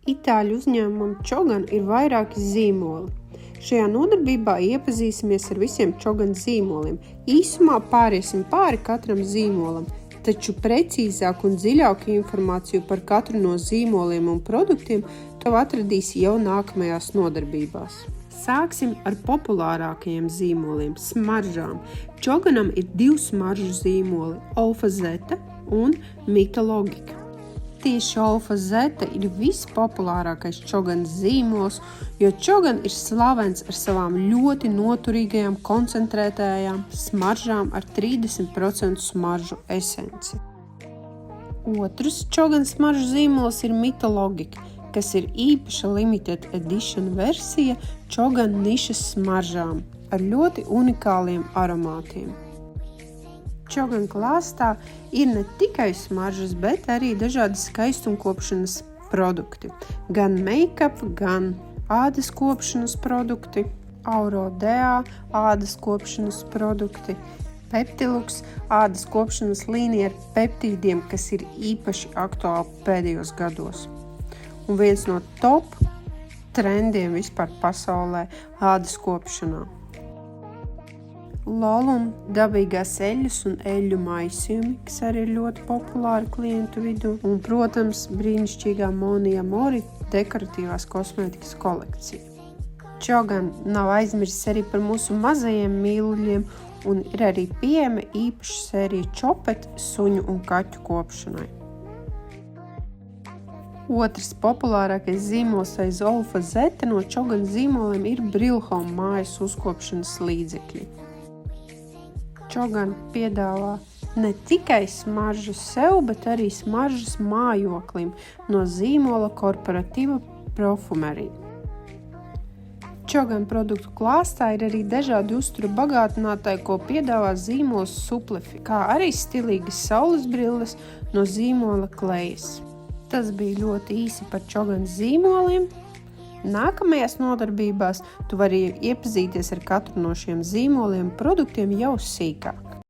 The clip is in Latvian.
Itāļu uzņēmumam Čogan ir vairāki zīmoli. Šajā nodarbībā iepazīsimies ar visiem Čogan zīmoliem. Īsumā pāriesim pāri katram zīmolam, taču precīzāku un dziļāku informāciju par katru no zīmoliem un produktiem to atradīsi jau nākamajās nodarbībās. Sāksim ar populārākajiem zīmoliem – smaržām. Čoganam ir 2 smaržu zīmoli – Olfa Zeta un Mita Logika. Tieši Olfa Zeta ir vispopulārākais Čogan zīmols, jo Čogan ir slavens ar savām ļoti noturīgajām koncentrētajām smaržām ar 30% smaržu esenci. Otrs Čogan smaržu zīmols ir Mita Logika, kas ir īpaša limited edition versija Čogan nišas smaržām ar ļoti unikāliem aromātiem. Čogan klāstā ir ne tikai smaržas, bet arī dažādi skaistumkopšanas produkti. Gan make-up, gan ādas kopšanas produkti, Aurodea ādas kopšanas produkti, Peptilux ādas kopšanas līnija ar peptīdiem, kas ir īpaši aktuāli pēdējos gados. Un viens no top trendiem vispār pasaulē ādas kopšanā. Lolum dabīgās eļļas un eļļu maisījumi, kas arī ir ļoti populāri klientu vidū. Un, protams, brīnišķīgā Monija Mori dekoratīvās kosmētikas kolekcija. Čogan nav aizmirsis arī par mūsu mazajiem mīluļiem un ir arī pieejama īpaša sērija čopet suņu un kaķu kopšanai. Otrs populārākais zīmols aiz Olfa Zeta no Čogan zīmoliem ir Brilhome mājas uzkopšanas līdzekļi. Čogan piedāvā ne tikai smaržas sev, bet arī smaržas mājoklim no zīmola korporatīva profumerija. Čogan produktu klāstā ir arī dažādi uztura bagātinātāji, ko piedāvā zīmols Suplefi, kā arī stilīgas saules brilles no zīmola Klejas. Tas bija ļoti īsi par Čogan zīmoliem. Nākamajās nodarbībās tu vari iepazīties ar katru no šiem zīmoliem produktiem jau sīkāk.